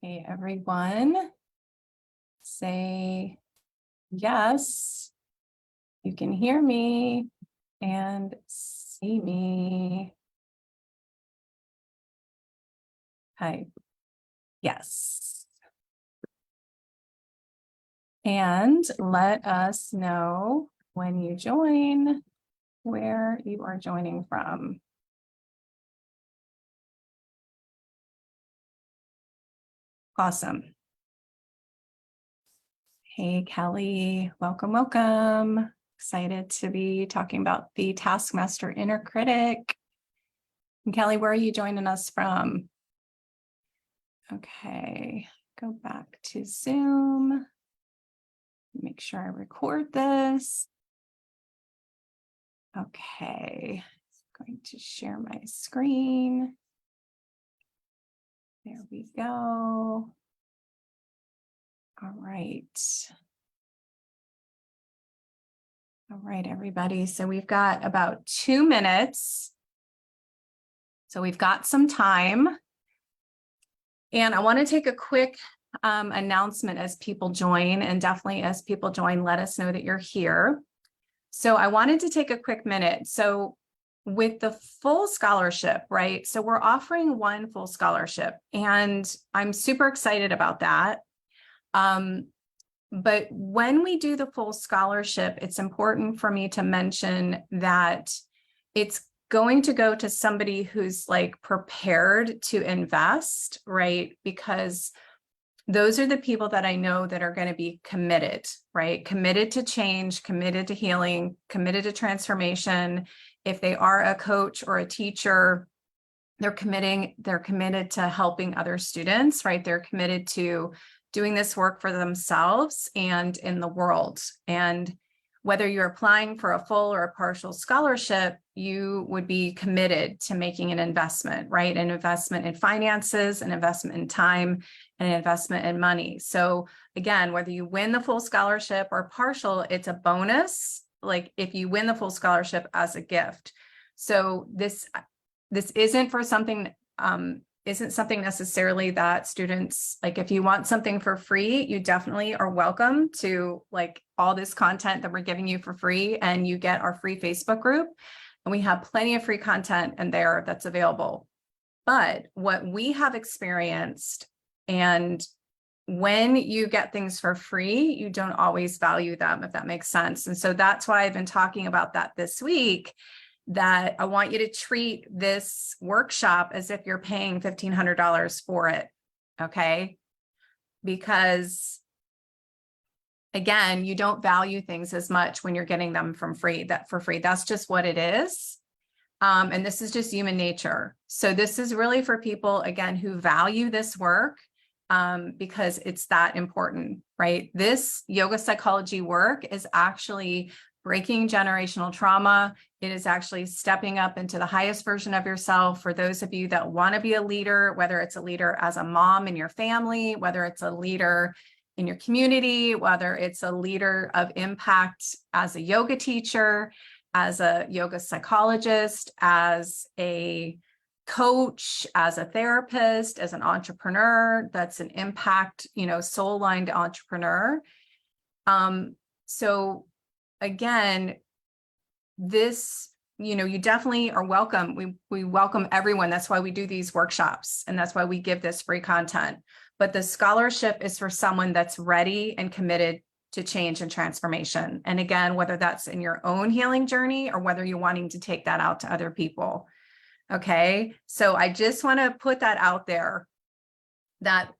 Hey, everyone. Say yes, you can hear me and see me. Hi. Yes. And let us know when you join where you are joining from. Awesome. Hey, Kelly, welcome, welcome. Excited to be talking about the Taskmaster Inner Critic. And Kelly, where are you joining us from? Okay, go back to Zoom. Make sure I record this. Okay, I'm going to share my screen. There we go. All right. All right, everybody. So we've got about 2 minutes. So we've got some time. And I want to take a quick announcement as people join, and definitely as people join, let us know that you're here. So I wanted to take a quick minute. So with the full scholarship, right? So we're offering one full scholarship, and I'm super excited about that. But when we do the full scholarship, it's important for me to mention that it's going to go to somebody who's like prepared to invest, right? Because those are the people that I know that are going to be committed, right? Committed to change, committed to healing, committed to transformation. If they are a coach or a teacher, they're committed to helping other students, right? They're committed to doing this work for themselves and in the world. And whether you're applying for a full or a partial scholarship, you would be committed to making an investment, right? An investment in finances, an investment in time, and an investment in money. So again, whether you win the full scholarship or partial, it's a bonus. Like if you win the full scholarship as a gift. So this isn't for something, isn't something necessarily that students, like if you want something for free, you definitely are welcome to like all this content that we're giving you for free, and you get our free Facebook group, and we have plenty of free content in there that's available. But what we have experienced, and when you get things for free, you don't always value them, if that makes sense. And so that's why I've been talking about that this week, that I want you to treat this workshop as if you're paying $1,500 for it, okay? Because again, you don't value things as much when you're getting them for free. That's just what it is. And this is just human nature. So this is really for people, again, who value this work, because it's that important, right? This yoga psychology work is actually breaking generational trauma. It is actually stepping up into the highest version of yourself. For those of you that want to be a leader, whether it's a leader as a mom in your family, whether it's a leader in your community, whether it's a leader of impact as a yoga teacher, as a yoga psychologist, as a coach, as a therapist, as an entrepreneur, that's an impact, soul-aligned entrepreneur. So again, this, you definitely are welcome. We welcome everyone. That's why we do these workshops, and that's why we give this free content. But the scholarship is for someone that's ready and committed to change and transformation. And again, whether that's in your own healing journey or whether you're wanting to take that out to other people. Okay, so I just want to put that out there, that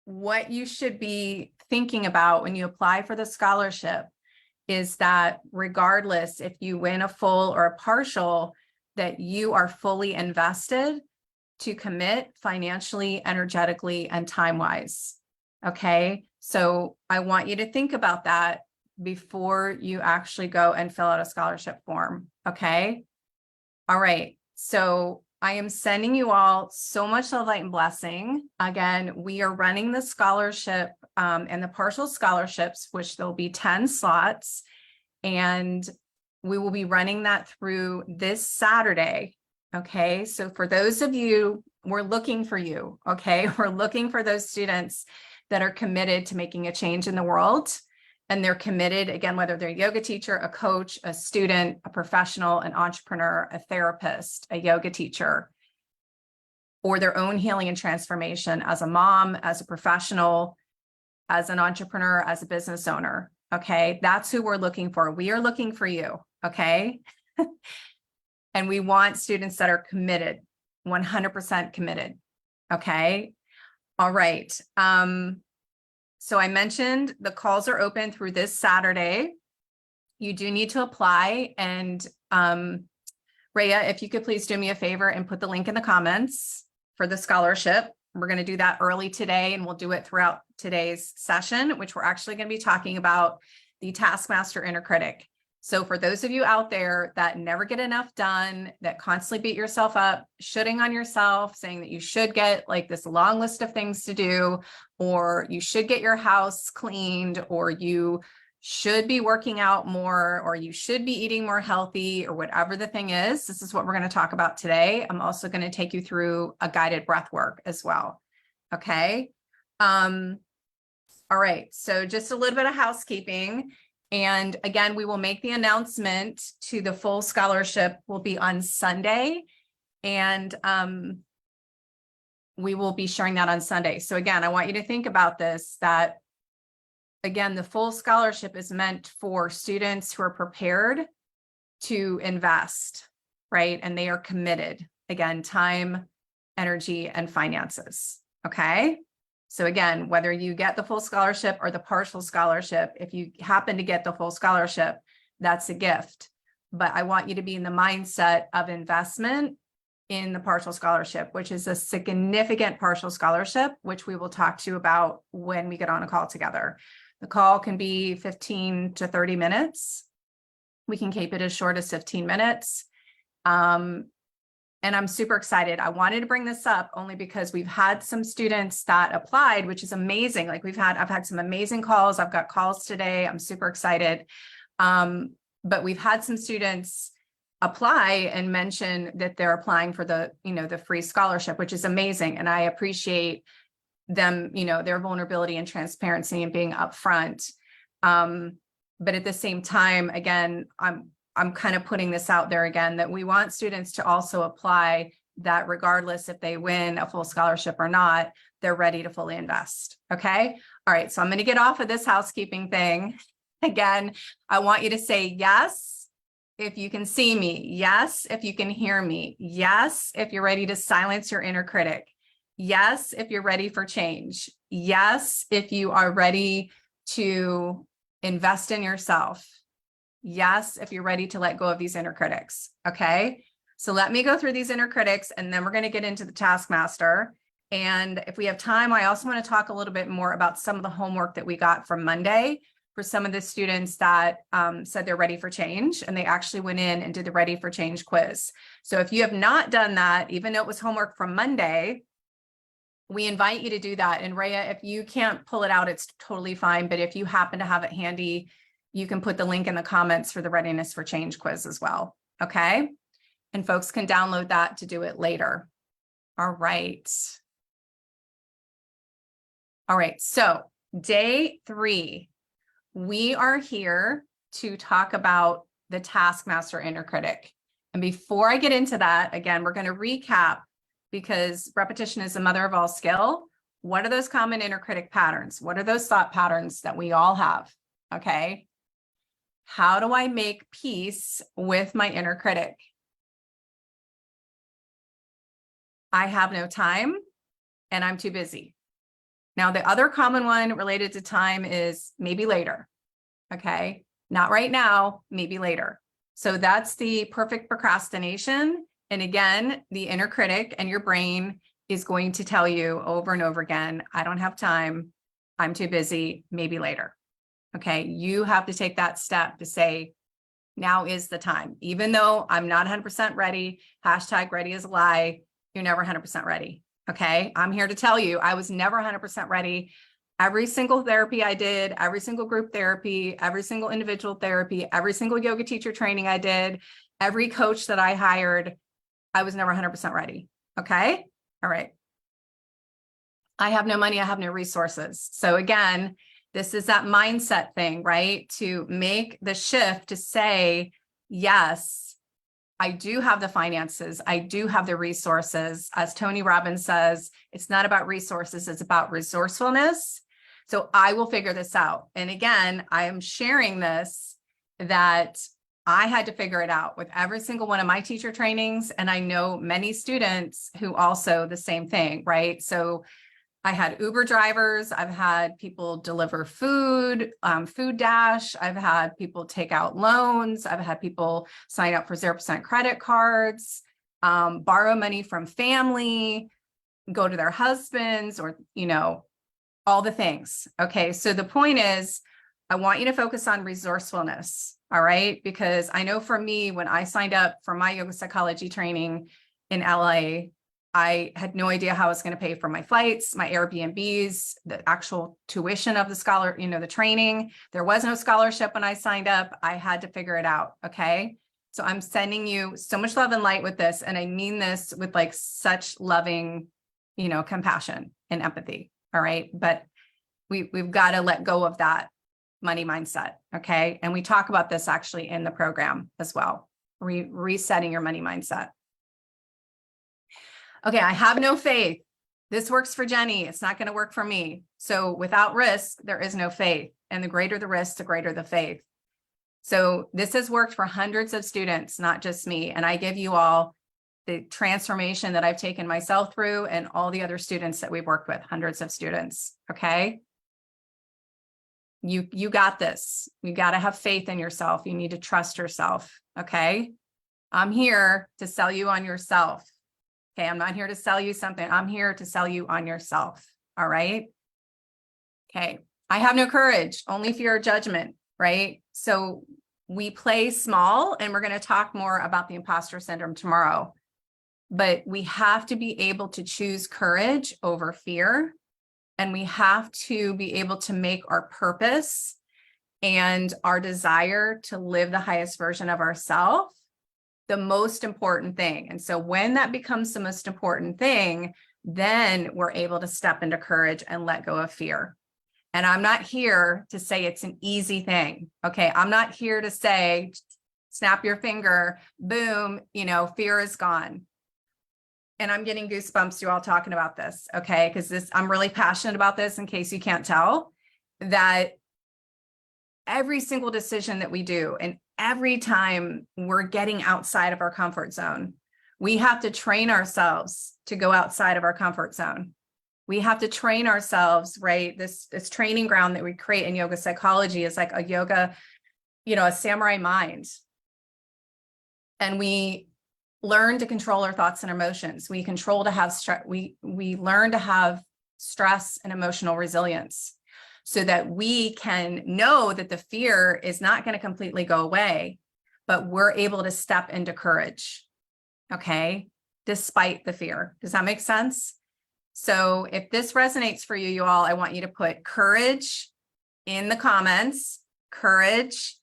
what you should be thinking about when you apply for the scholarship is that regardless if you win a full or a partial, that you are fully invested to commit financially, energetically, and time-wise. Okay, so I want you to think about that before you actually go and fill out a scholarship form. Okay, all right. So I am sending you all so much love, light, and blessing. Again, we are running the scholarship and the partial scholarships, which there'll be 10 slots. And we will be running that through this Saturday. Okay, so for those of you, we're looking for you. Okay, we're looking for those students that are committed to making a change in the world. And they're committed, again, whether they're a yoga teacher, a coach, a student, a professional, an entrepreneur, a therapist, a yoga teacher, or their own healing and transformation as a mom, as a professional, as an entrepreneur, as a business owner. Okay, that's who we're looking for. We are looking for you. Okay. And we want students that are committed, 100% committed. Okay. All right. So I mentioned the calls are open through this Saturday. You do need to apply. And Rhea, if you could please do me a favor and put the link in the comments for the scholarship. We're going to do that early today, and we'll do it throughout today's session, which we're actually going to be talking about the Taskmaster Inner Critic. So for those of you out there that never get enough done, that constantly beat yourself up, shooting on yourself, saying that you should get like this long list of things to do, or you should get your house cleaned, or you should be working out more, or you should be eating more healthy, or whatever the thing is, this is what we're going to talk about today. I'm also going to take you through a guided breath work as well. Okay. All right. So just a little bit of housekeeping. And again, we will make the announcement to the full scholarship will be on Sunday. And we will be sharing that on Sunday. So again, I want you to think about this, that again, the full scholarship is meant for students who are prepared to invest, right? And they are committed, again, time, energy, and finances. Okay. So again, whether you get the full scholarship or the partial scholarship, if you happen to get the full scholarship, that's a gift. But I want you to be in the mindset of investment in the partial scholarship, which is a significant partial scholarship, which we will talk to you about when we get on a call together. The call can be 15 to 30 minutes. We can keep it as short as 15 minutes. And I'm super excited. I wanted to bring this up only because we've had some students that applied, which is amazing. Like I've had some amazing calls. I've got calls today. I'm super excited. But we've had some students apply and mention that they're applying for the free scholarship, which is amazing. And I appreciate them, their vulnerability and transparency and being upfront. But at the same time, again, I'm kind of putting this out there again, that we want students to also apply, that regardless if they win a full scholarship or not, they're ready to fully invest. Okay. All right. So I'm going to get off of this housekeeping thing. Again, I want you to say yes if you can see me. Yes if you can hear me. Yes if you're ready to silence your inner critic. Yes if you're ready for change. Yes if you are ready to invest in yourself. Yes if you're ready to let go of these inner critics. Okay. So let me go through these inner critics, and then we're going to get into the Taskmaster. And if we have time, I also want to talk a little bit more about some of the homework that we got from Monday for some of the students that said they're ready for change, and they actually went in and did the Ready for Change quiz. So if you have not done that, even though it was homework from Monday, we invite you to do that. And Rhea, if you can't pull it out, it's totally fine. But if you happen to have it handy, you can put the link in the comments for the Readiness for Change quiz as well. Okay. And folks can download that to do it later. All right. All right. So day 3, we are here to talk about the Taskmaster Inner Critic. And before I get into that, again, we're going to recap, because repetition is the mother of all skill. What are those common inner critic patterns? What are those thought patterns that we all have? Okay. How do I make peace with my inner critic? I have no time and I'm too busy. Now, the other common one related to time is maybe later. Okay. Not right now, maybe later. So that's the perfect procrastination. And again, the inner critic and your brain is going to tell you over and over again, I don't have time. I'm too busy, maybe later. Okay. You have to take that step to say, now is the time. Even though I'm not 100% ready, hashtag ready is a lie. You're never 100% ready. Okay. I'm here to tell you, I was never 100% ready. Every single therapy I did, every single group therapy, every single individual therapy, every single yoga teacher training I did, every coach that I hired, I was never 100% ready. Okay. All right. I have no money. I have no resources. So again, this is that mindset thing, right? To make the shift to say, yes, I do have the finances. I do have the resources. As Tony Robbins says, it's not about resources, it's about resourcefulness. So I will figure this out. And again, I am sharing this that I had to figure it out with every single one of my teacher trainings. And I know many students who also the same thing, right? So I had Uber drivers. I've had people deliver food, food dash. I've had people take out loans. I've had people sign up for 0% credit cards, borrow money from family, go to their husbands, or, all the things. Okay. So the point is, I want you to focus on resourcefulness. All right. Because I know for me, when I signed up for my yoga psychology training in LA, I had no idea how I was going to pay for my flights, my Airbnbs, the actual tuition of the training. There was no scholarship when I signed up. I had to figure it out. Okay. So I'm sending you so much love and light with this. And I mean this with like such loving, compassion and empathy. All right. But we've got to let go of that money mindset. Okay. And we talk about this actually in the program as well. Resetting your money mindset. Okay, I have no faith. This works for Jenny. It's not going to work for me. So without risk, there is no faith. And the greater the risk, the greater the faith. So this has worked for hundreds of students, not just me. And I give you all the transformation that I've taken myself through and all the other students that we've worked with, hundreds of students. Okay. You got this. You got to have faith in yourself. You need to trust yourself. Okay. I'm here to sell you on yourself. Okay, I'm not here to sell you something. I'm here to sell you on yourself. All right. Okay. I have no courage, only fear of judgment, right? So we play small, and we're going to talk more about the imposter syndrome tomorrow. But we have to be able to choose courage over fear. And we have to be able to make our purpose and our desire to live the highest version of ourselves the most important thing. And so when that becomes the most important thing, then we're able to step into courage and let go of fear. And I'm not here to say it's an easy thing. Okay. I'm not here to say, snap your finger, boom, fear is gone. And I'm getting goosebumps you all talking about this. Okay. Because I'm really passionate about this, in case you can't tell, that every single decision that we do, and every time we're getting outside of our comfort zone, we have to train ourselves to go outside of our comfort zone. We have to train ourselves, right? This training ground that we create in yoga psychology is like a yoga, a samurai mind. And we learn to control our thoughts and emotions. We control to have stress. We learn to have stress and emotional resilience, so that we can know that the fear is not going to completely go away, but we're able to step into courage, okay, despite the fear. Does that make sense? So if this resonates for you all, I want you to put courage in the comments, courage,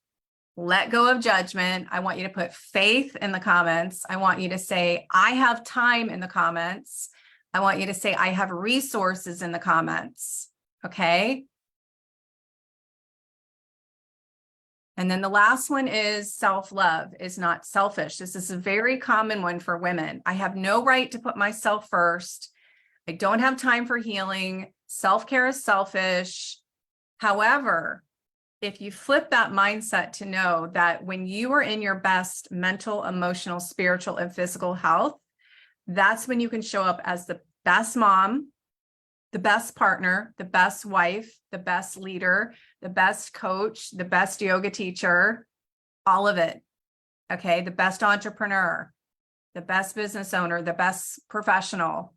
let go of judgment. I want you to put faith in the comments. I want you to say, I have time in the comments. I want you to say, I have resources in the comments, okay? And then the last one is self-love is not selfish. This is a very common one for women. I have no right to put myself first. I don't have time for healing. Self-care is selfish. However, if you flip that mindset to know that when you are in your best mental, emotional, spiritual, and physical health, that's when you can show up as the best mom, the best partner, the best wife, the best leader, the best coach, the best yoga teacher, all of it. Okay. The best entrepreneur, the best business owner, the best professional.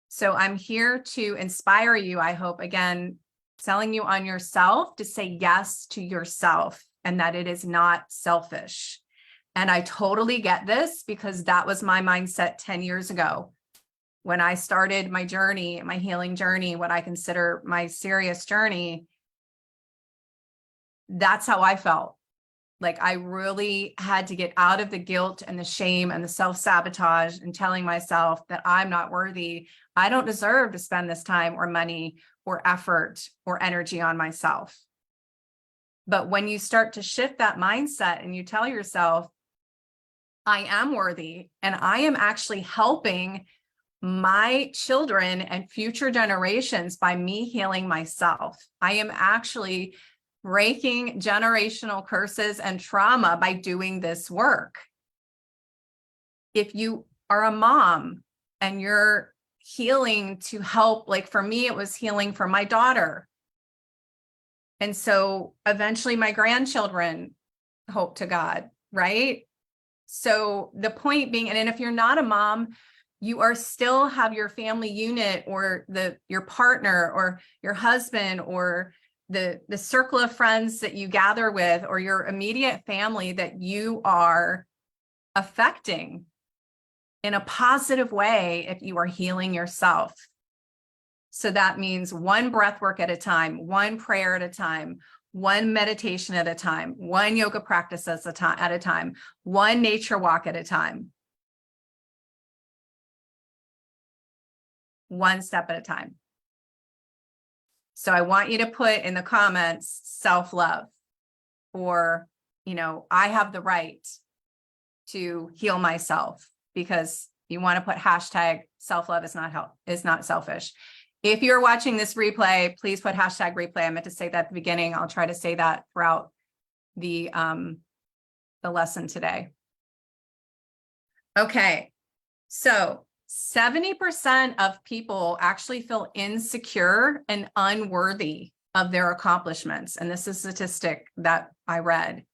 So I'm here to inspire you, I hope, again, selling you on yourself to say yes to yourself, and that it is not selfish. And I totally get this, because that was my mindset 10 years ago. When I started my journey, my healing journey, what I consider my serious journey, that's how I felt. Like I really had to get out of the guilt and the shame and the self-sabotage and telling myself that I'm not worthy. I don't deserve to spend this time or money or effort or energy on myself. But when you start to shift that mindset and you tell yourself, I am worthy and I am actually helping my children and future generations by me healing myself. I am actually breaking generational curses and trauma by doing this work. If you are a mom and you're healing to help, like for me, it was healing for my daughter. And so eventually my grandchildren, hope to God, right? So the point being, and if you're not a mom, you are still have your family unit or your partner or your husband or the circle of friends that you gather with or your immediate family that you are affecting in a positive way if you are healing yourself. So that means one breath work at a time, one prayer at a time, one meditation at a time, one yoga practice at a time, one nature walk at a time, one step at a time. So I want you to put in the comments self-love, or, I have the right to heal myself, because you want to put hashtag self-love is not selfish. If you're watching this replay, please put hashtag replay. I meant to say that at the beginning. I'll try to say that throughout the lesson today. Okay, so 70% of people actually feel insecure and unworthy of their accomplishments. And this is a statistic that I read.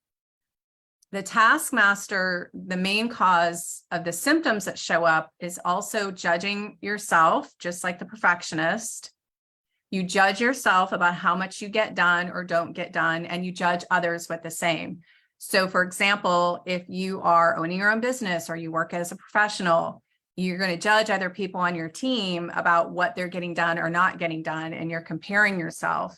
The taskmaster, the main cause of the symptoms that show up is also judging yourself, just like the perfectionist. You judge yourself about how much you get done or don't get done, and you judge others with the same. So for example, if you are owning your own business or you work as a professional, you're going to judge other people on your team about what they're getting done or not getting done, and you're comparing yourself.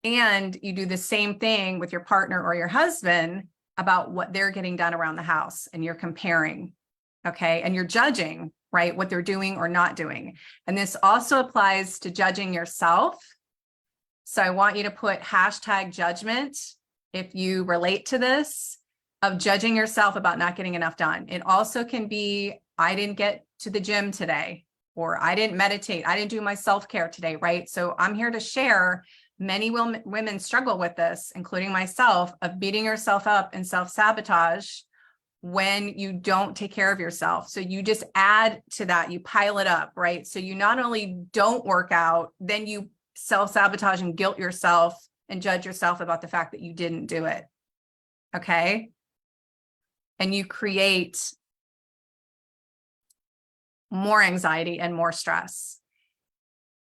And you do the same thing with your partner or your husband about what they're getting done around the house, and you're comparing, okay? And you're judging, right, what they're doing or not doing. And this also applies to judging yourself. So I want you to put hashtag judgment if you relate to this, of judging yourself about not getting enough done. It also can be, I didn't get to the gym today, or I didn't meditate, I didn't do my self-care today, right? So I'm here to share, many women struggle with this, including myself, of beating yourself up and self-sabotage when you don't take care of yourself. So you just add to that, you pile it up, right? So you not only don't work out, then you self-sabotage and guilt yourself and judge yourself about the fact that you didn't do it, okay? And you create more anxiety and more stress.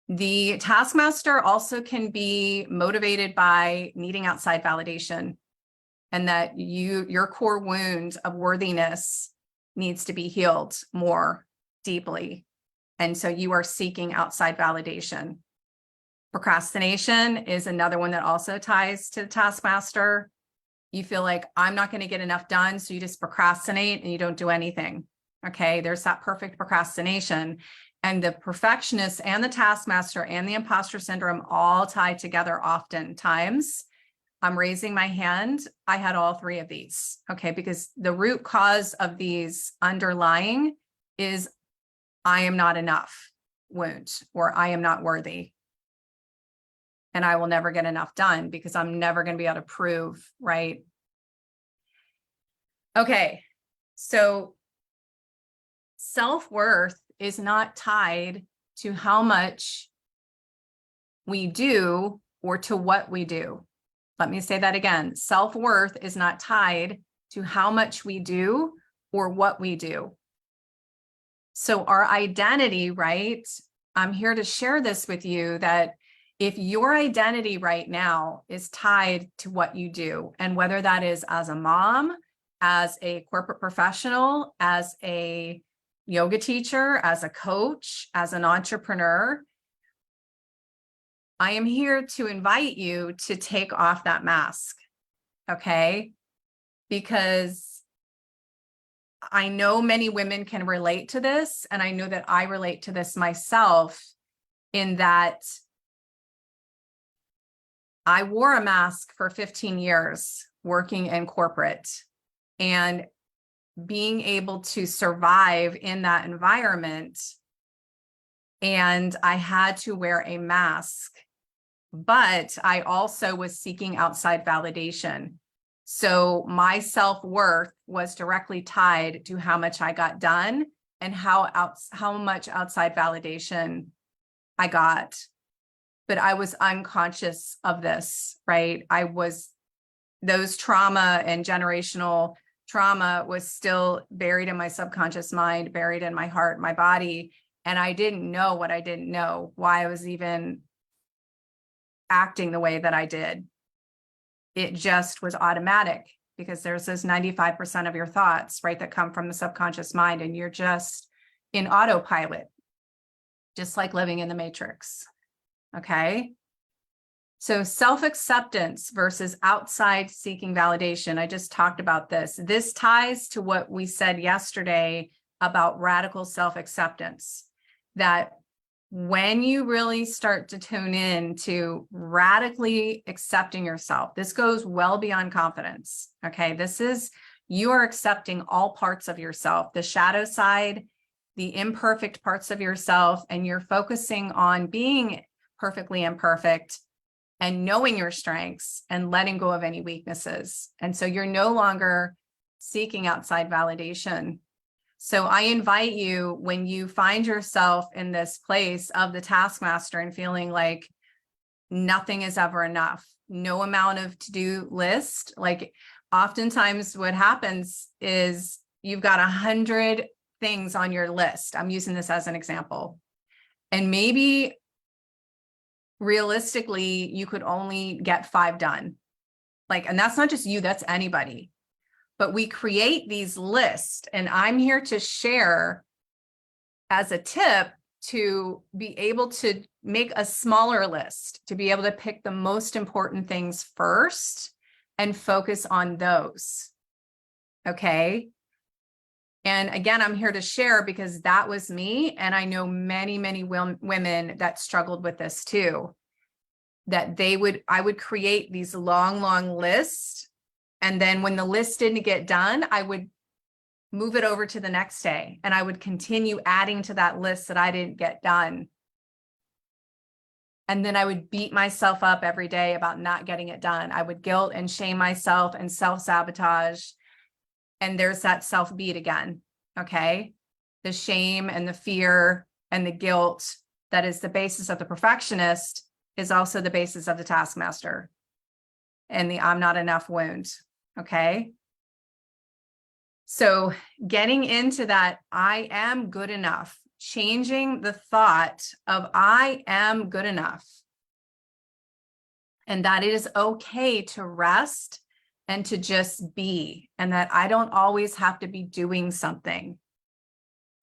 The taskmaster also can be motivated by needing outside validation, and that your core wound of worthiness needs to be healed more deeply. And so you are seeking outside validation. Procrastination is another one that also ties to the taskmaster. You feel like, I'm not going to get enough done, so you just procrastinate and you don't do anything. Okay, there's that perfect procrastination. And the perfectionist and the taskmaster and the imposter syndrome all tie together oftentimes. I'm raising my hand. I had all three of these, okay, because the root cause of these underlying is I am not enough wound, or I am not worthy, and I will never get enough done because I'm never going to be able to prove, right? Okay, so self-worth is not tied to how much we do or to what we do. Let me say that again. Self-worth is not tied to how much we do or what we do. So our identity, right? I'm here to share this with you, that if your identity right now is tied to what you do, and whether that is as a mom, as a corporate professional, as a yoga teacher, as a coach, as an entrepreneur, I am here to invite you to take off that mask, okay? because I know many women can relate to this, and I know that I relate to this myself, in that I wore a mask for 15 years working in corporate, and being able to survive in that environment. And I had to wear a mask, but I also was seeking outside validation. So my self-worth was directly tied to how much I got done and how much outside validation I got. But I was unconscious of this, right? Those trauma and generational trauma was still buried in my subconscious mind, buried in my heart, my body. And I didn't know what I didn't know, why I was even acting the way that I did. It just was automatic, because there's those 95% of your thoughts, right, that come from the subconscious mind, and you're just in autopilot, just like living in the Matrix. Okay. So self-acceptance versus outside seeking validation. I just talked about this. This ties to what we said yesterday about radical self-acceptance, that when you really start to tune in to radically accepting yourself, this goes well beyond confidence. Okay. You are accepting all parts of yourself, the shadow side, the imperfect parts of yourself, and you're focusing on being perfectly imperfect and knowing your strengths and letting go of any weaknesses. And so you're no longer seeking outside validation. So I invite you, when you find yourself in this place of the taskmaster and feeling like nothing is ever enough, no amount of to-do list, like oftentimes what happens is you've got 100 things on your list. I'm using this as an example. And maybe realistically, you could only get 5 done. And that's not just you, that's anybody. But we create these lists, and I'm here to share as a tip to be able to make a smaller list, to be able to pick the most important things first and focus on those. Okay. And again, I'm here to share because that was me. And I know many, many women that struggled with this too, that I would create these long, long lists. And then when the list didn't get done, I would move it over to the next day, and I would continue adding to that list that I didn't get done. And then I would beat myself up every day about not getting it done. I would guilt and shame myself and self-sabotage. And there's that self-beat again, okay? The shame and the fear and the guilt that is the basis of the perfectionist is also the basis of the taskmaster and the I'm not enough wound, okay? So getting into that I am good enough, changing the thought of I am good enough, and that it is okay to rest and to just be, and that I don't always have to be doing something.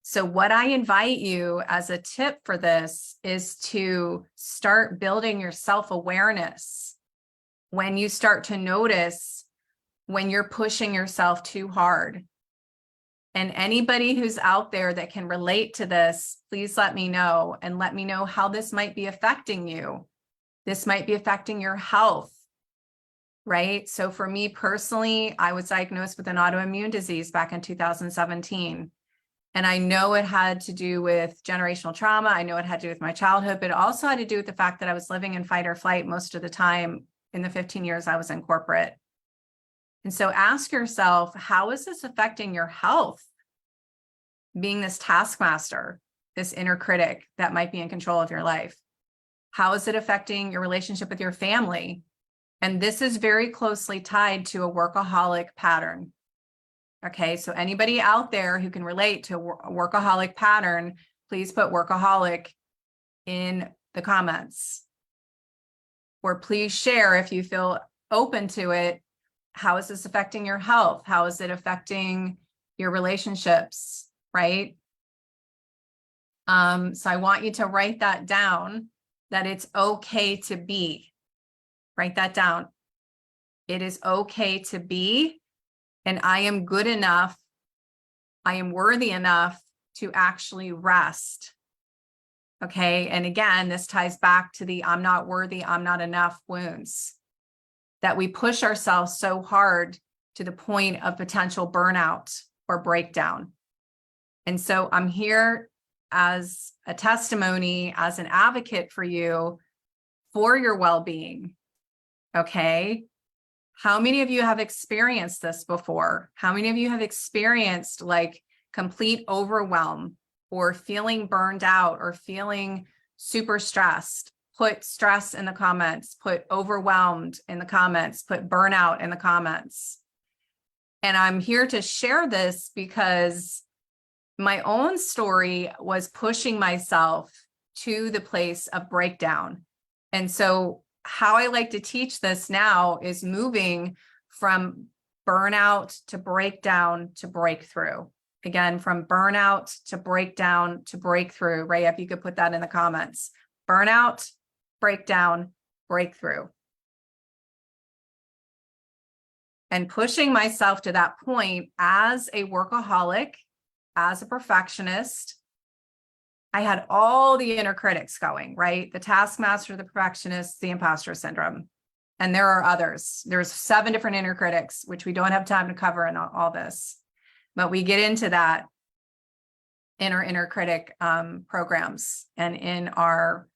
So what I invite you as a tip for this is to start building your self-awareness. When you start to notice when you're pushing yourself too hard. And anybody who's out there that can relate to this, please let me know, and let me know how this might be affecting you. This might be affecting your health, right? So for me personally, I was diagnosed with an autoimmune disease back in 2017. And I know it had to do with generational trauma. I know it had to do with my childhood, but it also had to do with the fact that I was living in fight or flight most of the time in the 15 years I was in corporate. And so ask yourself, how is this affecting your health? Being this taskmaster, this inner critic that might be in control of your life. How is it affecting your relationship with your family? And this is very closely tied to a workaholic pattern. Okay, so anybody out there who can relate to a workaholic pattern, please put workaholic in the comments. Or please share if you feel open to it. How is this affecting your health? How is it affecting your relationships, right? So I want you to write that down, that it's okay to be. Write that down. It is okay to be, and I am good enough, I am worthy enough to actually rest. Okay. And again, this ties back to the I'm not worthy, I'm not enough wounds, that we push ourselves so hard to the point of potential burnout or breakdown. And so I'm here as a testimony, as an advocate for you, for your well-being. Okay. How many of you have experienced this before? How many of you have experienced like complete overwhelm or feeling burned out or feeling super stressed? Put stress in the comments, put overwhelmed in the comments, put burnout in the comments. And I'm here to share this because my own story was pushing myself to the place of breakdown. And so how I like to teach this now is moving from burnout to breakdown to breakthrough. Again, from burnout to breakdown to breakthrough. Ray, if you could put that in the comments. Burnout, breakdown, breakthrough. And pushing myself to that point as a workaholic, as a perfectionist, I had all the inner critics going, right? The taskmaster, the perfectionist, the imposter syndrome. And there are others. There's 7 different inner critics, which we don't have time to cover in all this. But we get into that in our inner critic programs and in our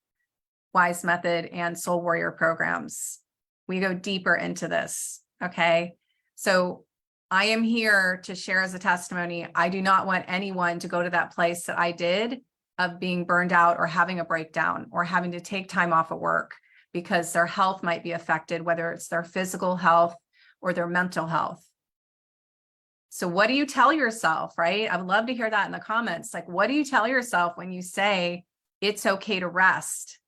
Wise Method and Soul Warrior programs. We go deeper into this, okay? So I am here to share as a testimony. I do not want anyone to go to that place that I did of being burned out or having a breakdown or having to take time off of work because their health might be affected, whether it's their physical health or their mental health. So what do you tell yourself, right? I would love to hear that in the comments. Like, what do you tell yourself when you say it's okay to rest?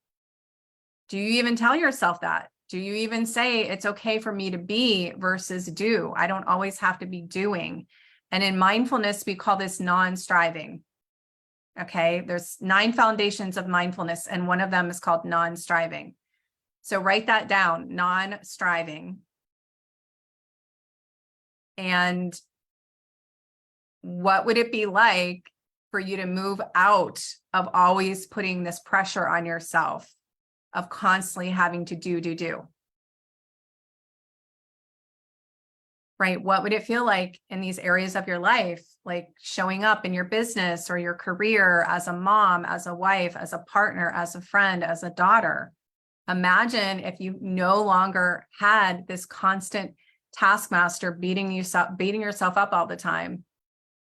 Do you even tell yourself that? Do you even say it's okay for me to be versus do? I don't always have to be doing. And in mindfulness, we call this non-striving. Okay, there's 9 foundations of mindfulness, and one of them is called non-striving. So write that down, non-striving. And what would it be like for you to move out of always putting this pressure on yourself, of constantly having to do? Right? What would it feel like in these areas of your life, like showing up in your business or your career as a mom, as a wife, as a partner, as a friend, as a daughter? Imagine if you no longer had this constant taskmaster beating yourself up all the time.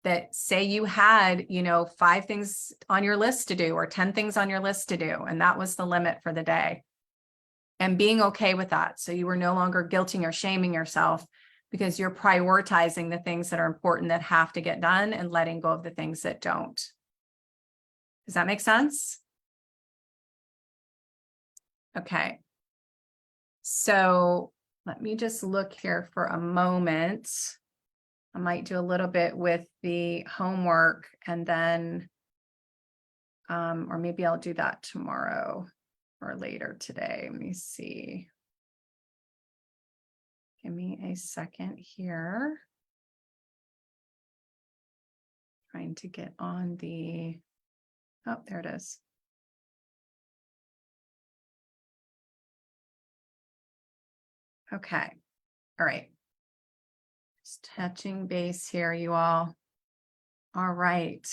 That say you had, 5 things on your list to do or 10 things on your list to do, and that was the limit for the day. And being okay with that. So you were no longer guilting or shaming yourself because you're prioritizing the things that are important that have to get done and letting go of the things that don't. Does that make sense? Okay. So let me just look here for a moment. I might do a little bit with the homework and then, or maybe I'll do that tomorrow or later today. Let me see. Give me a second here. Trying to get on the, oh, there it is. Okay. All right. Just touching base here, you all. All right.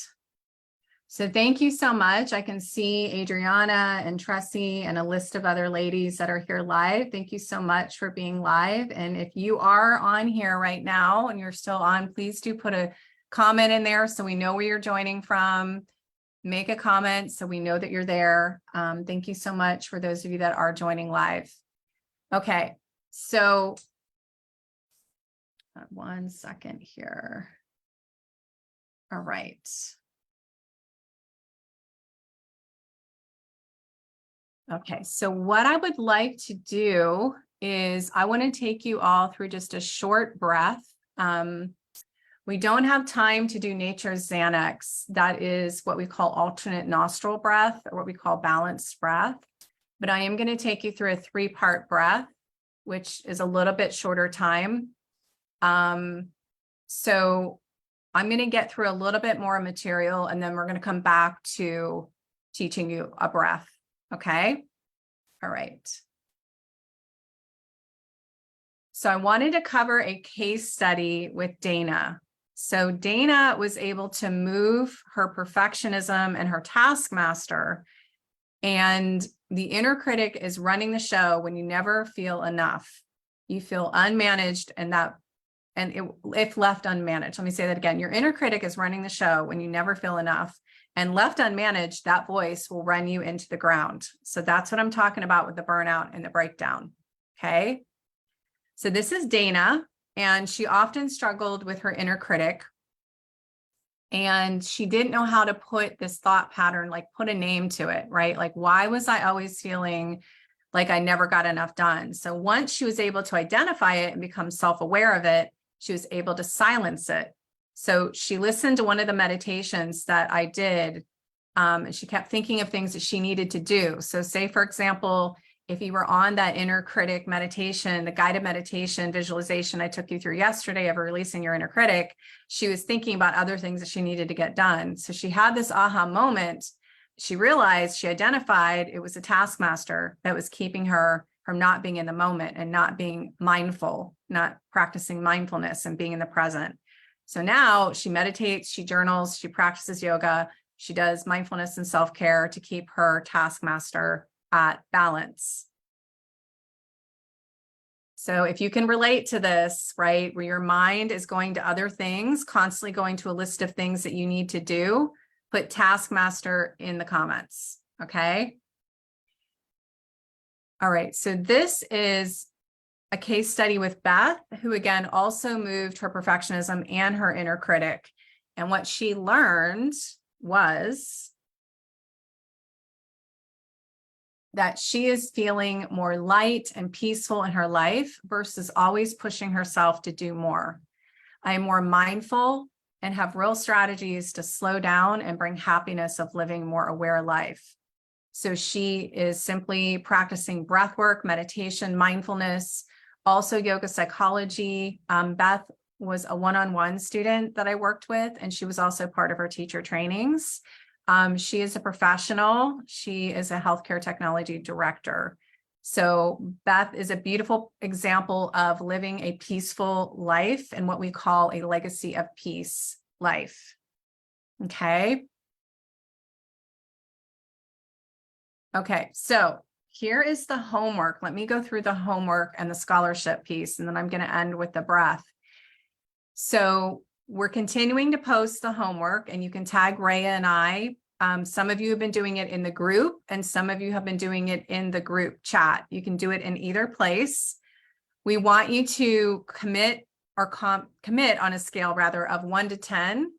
So thank you so much. I can see Adriana and Tressie and a list of other ladies that are here live. Thank you so much for being live. And if you are on here right now and you're still on, please do put a comment in there so we know where you're joining from. Make a comment so we know that you're there. Thank you so much for those of you that are joining live. Okay, so 1 second here. All right. Okay, so what I would like to do is I want to take you all through just a short breath. We don't have time to do nature's Xanax. That is what we call alternate nostril breath, or what we call balanced breath. But I am going to take you through a 3-part breath, which is a little bit shorter time. So I'm going to get through a little bit more material, and then we're going to come back to teaching you a breath. Okay. All right. So I wanted to cover a case study with Dana. So Dana was able to move her perfectionism and her taskmaster, and the inner critic is running the show when you never feel enough. You feel unmanaged, if left unmanaged, let me say that again. Your inner critic is running the show when you never feel enough, and left unmanaged, that voice will run you into the ground. So that's what I'm talking about with the burnout and the breakdown. Okay. So this is Dana, and she often struggled with her inner critic, and she didn't know how to put this thought pattern, like put a name to it, right? Like, why was I always feeling like I never got enough done? So once she was able to identify it and become self-aware of it, she was able to silence it. So she listened to one of the meditations that I did, and she kept thinking of things that she needed to do. So say, for example, if you were on that inner critic meditation, the guided meditation visualization I took you through yesterday of releasing your inner critic, she was thinking about other things that she needed to get done. So she had this aha moment. She realized, she identified it was a taskmaster that was keeping her from not being in the moment and not being mindful, not practicing mindfulness and being in the present. So now she meditates, she journals, she practices yoga, she does mindfulness and self-care to keep her taskmaster at balance. So if you can relate to this, right, where your mind is going to other things, constantly going to a list of things that you need to do, put taskmaster in the comments. Okay. All right. So this is a case study with Beth, who again also moved her perfectionism and her inner critic. And what she learned was that she is feeling more light and peaceful in her life versus always pushing herself to do more. I am more mindful and have real strategies to slow down and bring happiness of living more aware life. So she is simply practicing breath work, meditation, mindfulness, also yoga psychology. Beth was a one-on-one student that I worked with, and she was also part of our teacher trainings. She is a professional. She is a healthcare technology director. So Beth is a beautiful example of living a peaceful life and what we call a legacy of peace life. Okay. Okay, so here is the homework. Let me go through the homework and the scholarship piece, and then I'm going to end with the breath. So we're continuing to post the homework, and you can tag Rhea and I. Some of you have been doing it in the group, and some of you have been doing it in the group chat. You can do it in either place. We want you to commit on a scale rather of 1 to 10,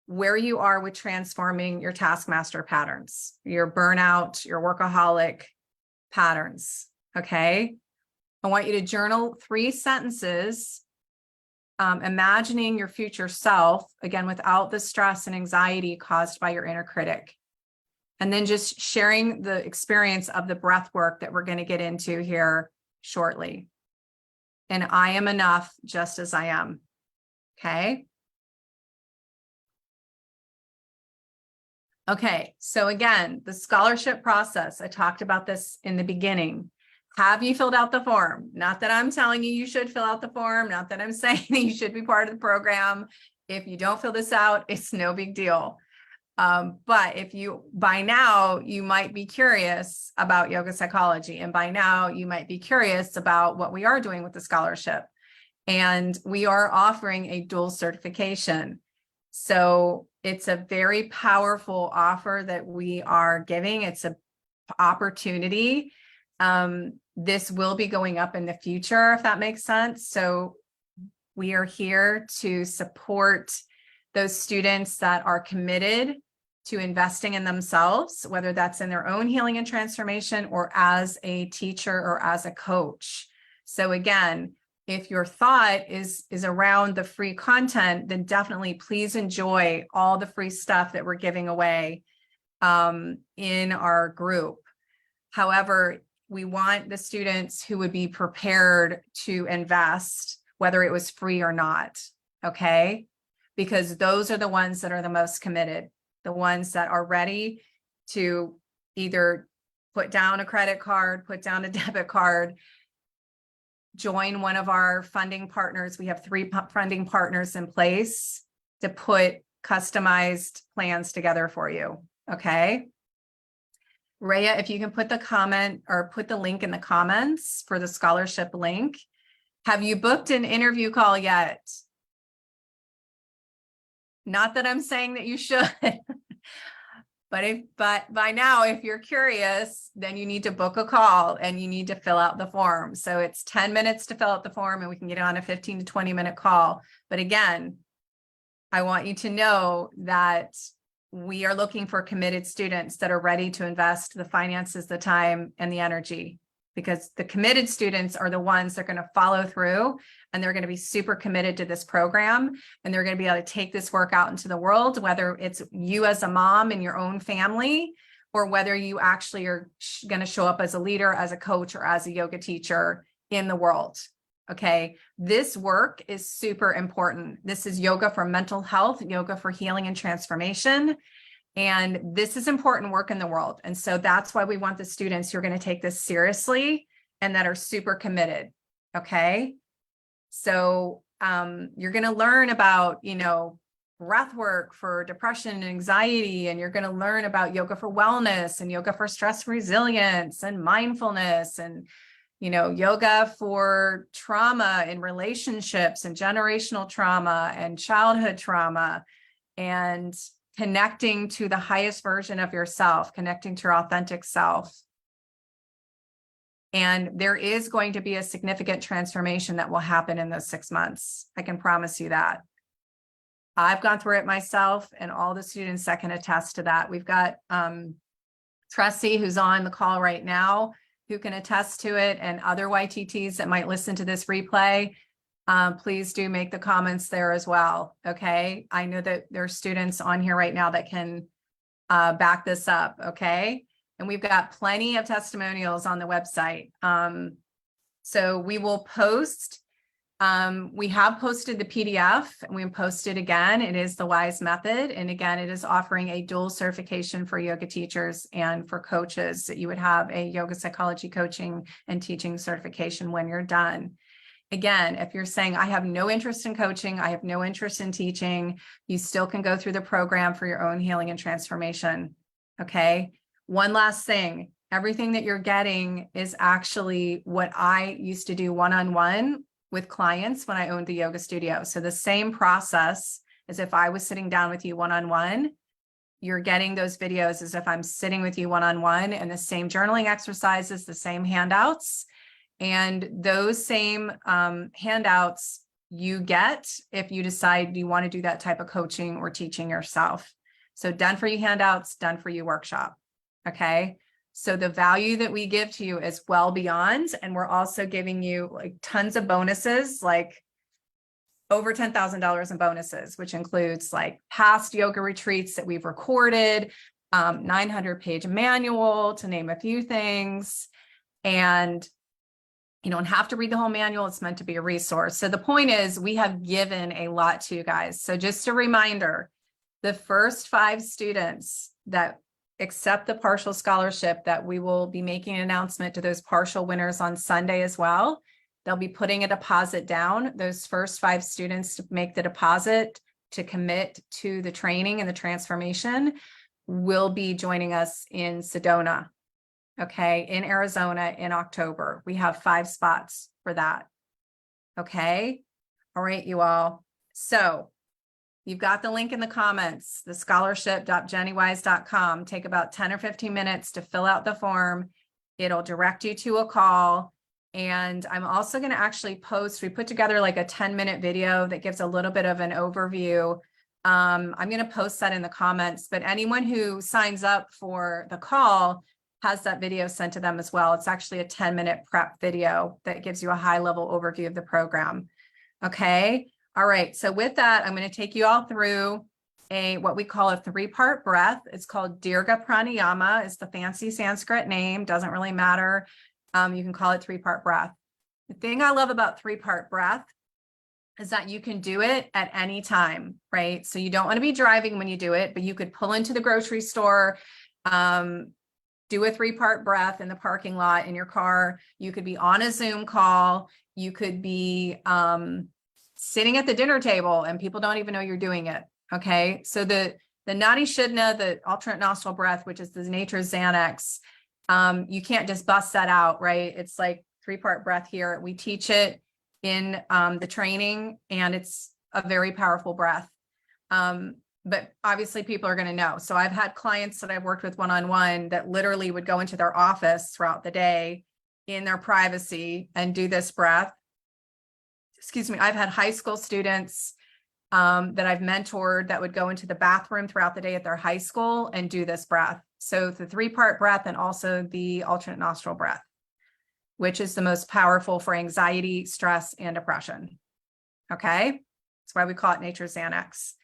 where you are with transforming your taskmaster patterns, your burnout, your workaholic patterns. Okay. I want you to journal 3 sentences, imagining your future self, again, without the stress and anxiety caused by your inner critic. And then just sharing the experience of the breath work that we're going to get into here shortly. And I am enough just as I am. Okay. Okay. So again, the scholarship process, I talked about this in the beginning. Have you filled out the form? Not that I'm telling you should fill out the form, not that I'm saying that you should be part of the program. If you don't fill this out, it's no big deal. But if you, by now, you might be curious about yoga psychology, and by now you might be curious about what we are doing with the scholarship. And we are offering a dual certification. So it's a very powerful offer that we are giving. It's an opportunity. This will be going up in the future, if that makes sense. So we are here to support those students that are committed to investing in themselves, whether that's in their own healing and transformation or as a teacher or as a coach. So again, if your thought is around the free content, then definitely please enjoy all the free stuff that we're giving away in our group. However, we want the students who would be prepared to invest, whether it was free or not. okay? Because those are the ones that are the most committed, the ones that are ready to either put down a credit card, put down a debit card, join one of our funding partners. We have 3 funding partners in place to put customized plans together for you, okay? Rhea, if you can put the comment or put the link in the comments for the scholarship link. Have you booked an interview call yet? Not that I'm saying that you should, but by now, if you're curious, then you need to book a call and you need to fill out the form. So it's 10 minutes to fill out the form and we can get on a 15 to 20-minute call. But again, I want you to know that we are looking for committed students that are ready to invest the finances, the time, and the energy, because the committed students are the ones that are going to follow through and they're going to be super committed to this program and they're going to be able to take this work out into the world, whether it's you as a mom in your own family or whether you actually are going to show up as a leader, as a coach, or as a yoga teacher in the world. Okay, this work is super important. This is yoga for mental health, yoga for healing and transformation. And this is important work in the world. And so that's why we want the students who are going to take this seriously and that are super committed. Okay, so you're going to learn about, breath work for depression and anxiety, and you're going to learn about yoga for wellness and yoga for stress resilience and mindfulness and yoga for trauma in relationships and generational trauma and childhood trauma and connecting to the highest version of yourself, connecting to your authentic self. And there is going to be a significant transformation that will happen in those 6 months. I can promise you that. I've gone through it myself and all the students that can attest to that. We've got Tressie, who's on the call right now, who can attest to it, and other YTTs that might listen to this replay. Please do make the comments there as well. Okay. I know that there are students on here right now that can back this up. Okay. And we've got plenty of testimonials on the website. So we will post, we have posted the PDF and we posted again. It is the WISE method. And again, it is offering a dual certification for yoga teachers and for coaches, that you would have a yoga psychology coaching and teaching certification when you're done. Again, if you're saying, I have no interest in coaching, I have no interest in teaching, you still can go through the program for your own healing and transformation. Okay. One last thing, everything that you're getting is actually what I used to do one-on-one with clients when I owned the yoga studio. So the same process as if I was sitting down with you one-on-one, you're getting those videos as if I'm sitting with you one-on-one, and the same journaling exercises, the same handouts. And those same handouts you get if you decide you want to do that type of coaching or teaching yourself. So done for you handouts, done for you workshop. Okay. So the value that we give to you is well beyond. And we're also giving you like tons of bonuses, like over $10,000 in bonuses, which includes like past yoga retreats that we've recorded, 900-page manual, to name a few things. And you don't have to read the whole manual. It's meant to be a resource. So the point is, we have given a lot to you guys. So just a reminder, the first 5 students that accept the partial scholarship, that we will be making an announcement to those partial winners on Sunday as well. They'll be putting a deposit down. Those first 5 students to make the deposit to commit to the training and the transformation will be joining us in Sedona. Okay, in Arizona in October. We have 5 spots for that. Okay, all right, you all. So you've got the link in the comments, the scholarship.jennywise.com. Take about 10 or 15 minutes to fill out the form. It'll direct you to a call. And I'm also going to actually post, we put together like a 10-minute video that gives a little bit of an overview. I'm going to post that in the comments, but anyone who signs up for the call has that video sent to them as well. It's actually a 10-minute prep video that gives you a high-level overview of the program. Okay. All right. So with that, I'm going to take you all through what we call a 3-part breath. It's called Dirga Pranayama. It's the fancy Sanskrit name. Doesn't really matter. You can call it 3-part breath. The thing I love about 3-part breath is that you can do it at any time, right? So you don't want to be driving when you do it, but you could pull into the grocery store, do a 3-part breath in the parking lot in your car. You could be on a Zoom call. You could be sitting at the dinner table and people don't even know you're doing it. Okay. So the Nadi Shodhana, the alternate nostril breath, which is the nature's Xanax, you can't just bust that out, right? It's like 3-part breath here. We teach it in the training, and it's a very powerful breath. But obviously people are going to know. So I've had clients that I've worked with one-on-one that literally would go into their office throughout the day in their privacy and do this breath. Excuse me. I've had high school students that I've mentored that would go into the bathroom throughout the day at their high school and do this breath. So the 3-part breath and also the alternate nostril breath, which is the most powerful for anxiety, stress, and depression. Okay. That's why we call it nature's Xanax.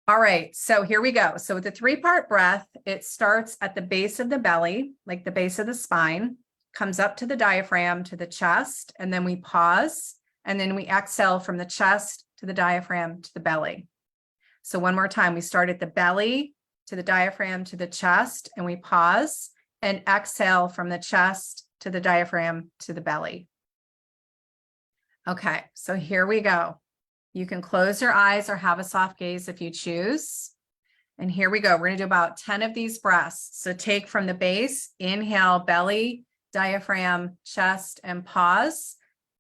All right. So here we go. So with the 3-part breath, it starts at the base of the belly, like the base of the spine, comes up to the diaphragm, to the chest, and then we pause. And then we exhale from the chest to the diaphragm to the belly. So one more time, we start at the belly to the diaphragm to the chest, and we pause and exhale from the chest to the diaphragm to the belly. Okay, so here we go. You can close your eyes or have a soft gaze if you choose. And here we go. We're going to do about 10 of these breaths. So take from the base, inhale, belly, diaphragm, chest, and pause.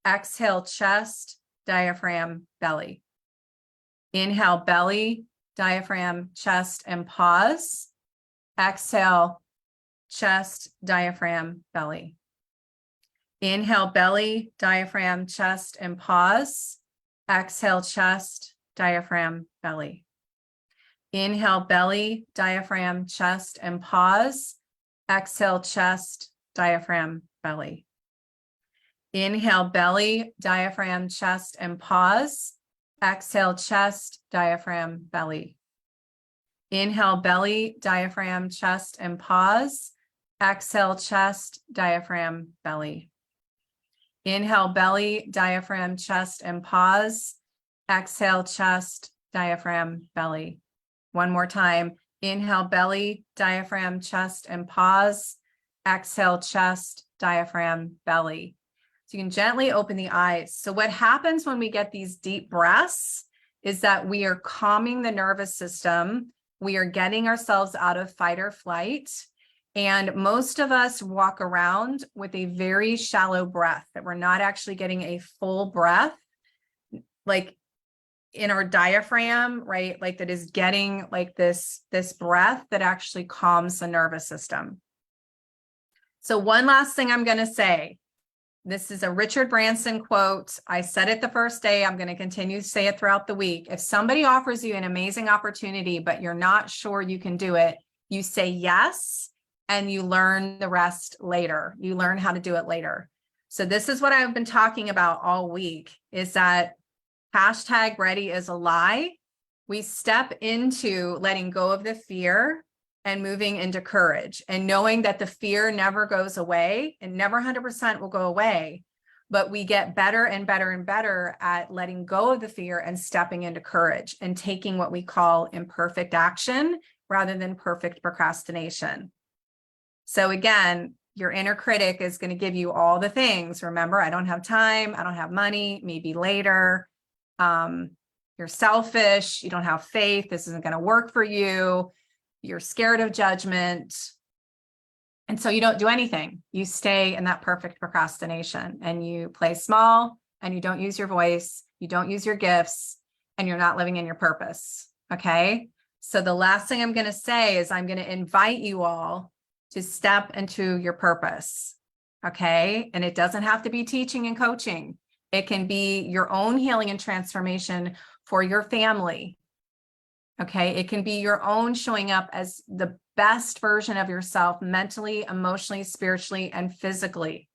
Exhale, chest, diaphragm, belly. Inhale, belly, diaphragm, chest, and pause. Exhale, chest, diaphragm, belly. Inhale, belly, diaphragm, chest, and pause. Exhale, chest, diaphragm, belly. Inhale, belly, diaphragm, chest, and pause. Exhale, chest, diaphragm, belly. Inhale, belly, diaphragm, chest, and pause. Exhale, chest, diaphragm, belly. Inhale, belly, diaphragm, chest, and pause. Exhale, chest, diaphragm, belly. Inhale, belly, diaphragm, chest, and pause. Exhale, chest, diaphragm, belly. One more time. Inhale, belly, diaphragm, chest, and pause. Exhale, chest, diaphragm, belly. So you can gently open the eyes. So what happens when we get these deep breaths is that we are calming the nervous system. We are getting ourselves out of fight or flight. And most of us walk around with a very shallow breath, that we're not actually getting a full breath, like in our diaphragm, right? Like that is getting like this breath that actually calms the nervous system. So one last thing I'm going to say. This is a Richard Branson quote. I said it the first day. I'm going to continue to say it throughout the week. If somebody offers you an amazing opportunity, but you're not sure you can do it, you say yes, and you learn the rest later. You learn how to do it later. So this is what I've been talking about all week, is that hashtag ready is a lie. We step into letting go of the fear and moving into courage, and knowing that the fear never goes away and never 100% will go away, but we get better and better and better at letting go of the fear and stepping into courage and taking what we call imperfect action rather than perfect procrastination. So again, your inner critic is going to give you all the things. Remember, I don't have time. I don't have money, maybe later. You're selfish. You don't have faith. This isn't going to work for you. You're scared of judgment. And so you don't do anything. You stay in that perfect procrastination, and you play small, and you don't use your voice. You don't use your gifts, and you're not living in your purpose. Okay. So the last thing I'm going to say is I'm going to invite you all to step into your purpose. Okay. And it doesn't have to be teaching and coaching. It can be your own healing and transformation for your family. Okay. It can be your own showing up as the best version of yourself, mentally, emotionally, spiritually, and physically.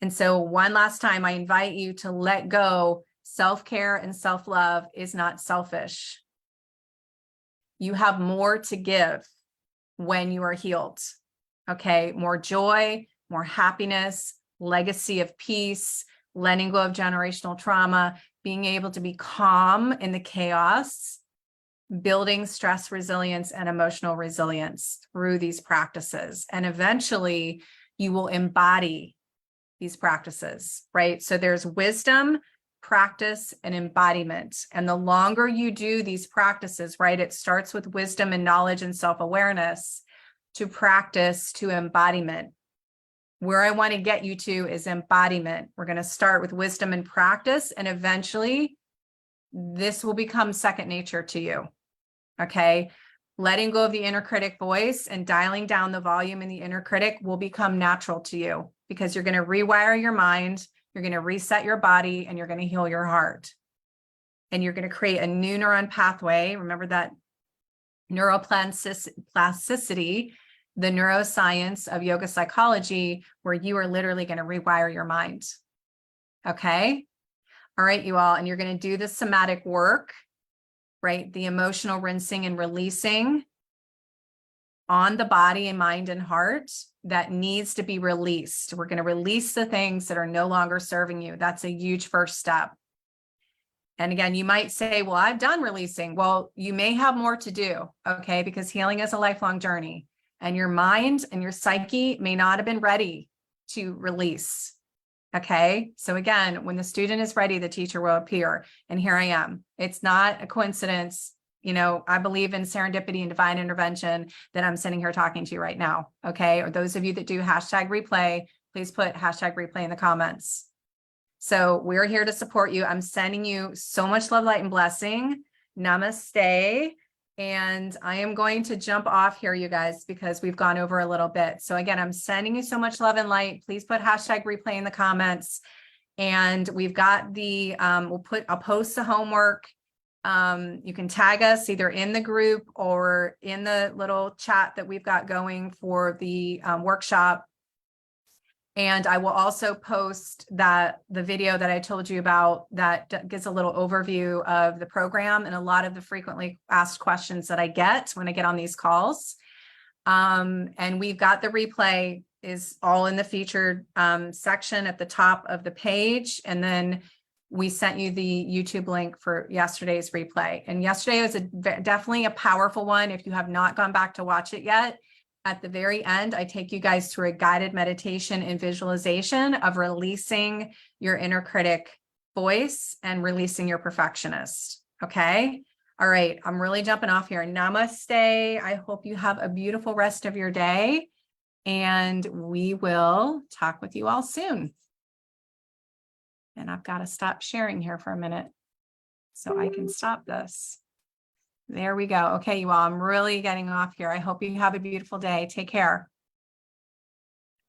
And so one last time, I invite you to let go. Self-care and self-love is not selfish. You have more to give when you are healed. Okay. More joy, more happiness, legacy of peace, letting go of generational trauma. being able to be calm in the chaos, building stress resilience and emotional resilience through these practices. And eventually you will embody these practices, right? So there's wisdom, practice, and embodiment. And the longer you do these practices, right, it starts with wisdom and knowledge and self-awareness to practice to embodiment. Where I want to get you to is embodiment. We're going to start with wisdom and practice, and eventually this will become second nature to you. Okay. Letting go of the inner critic voice and dialing down the volume in the inner critic will become natural to you, because you're going to rewire your mind, you're going to reset your body, and you're going to heal your heart. And you're going to create a new neuron pathway. Remember that neuroplasticity, the neuroscience of yoga psychology, where you are literally going to rewire your mind. Okay. All right, you all. And you're going to do the somatic work, right? The emotional rinsing and releasing on the body and mind and heart that needs to be released. We're going to release the things that are no longer serving you. That's a huge first step. And again, you might say, well, I've done releasing. Well, you may have more to do, okay? Because healing is a lifelong journey, and your mind and your psyche may not have been ready to release. Okay. So again, when the student is ready, the teacher will appear. And here I am. It's not a coincidence. You know, I believe in serendipity and divine intervention that I'm sitting here talking to you right now. Okay. Or those of you that do #replay, please put #replay in the comments. So we're here to support you. I'm sending you so much love, light, and blessing. Namaste. And I am going to jump off here, you guys, because we've gone over a little bit. So again, I'm sending you so much love and light. Please put #replay in the comments. And we've got the, I'll post the homework. You can tag us either in the group or in the little chat that we've got going for the workshop. And I will also post the video that I told you about that gives a little overview of the program and a lot of the frequently asked questions that I get when I get on these calls. And we've got the replay is all in the featured section at the top of the page. And then we sent you the YouTube link for yesterday's replay. And yesterday was definitely a powerful one. If you have not gone back to watch it yet, at the very end, I take you guys through a guided meditation and visualization of releasing your inner critic voice and releasing your perfectionist. Okay. All right. I'm really jumping off here. Namaste. I hope you have a beautiful rest of your day, and we will talk with you all soon. And I've got to stop sharing here for a minute so I can stop this. There we go. Okay, you all, I'm really getting off here. I hope you have a beautiful day. Take care.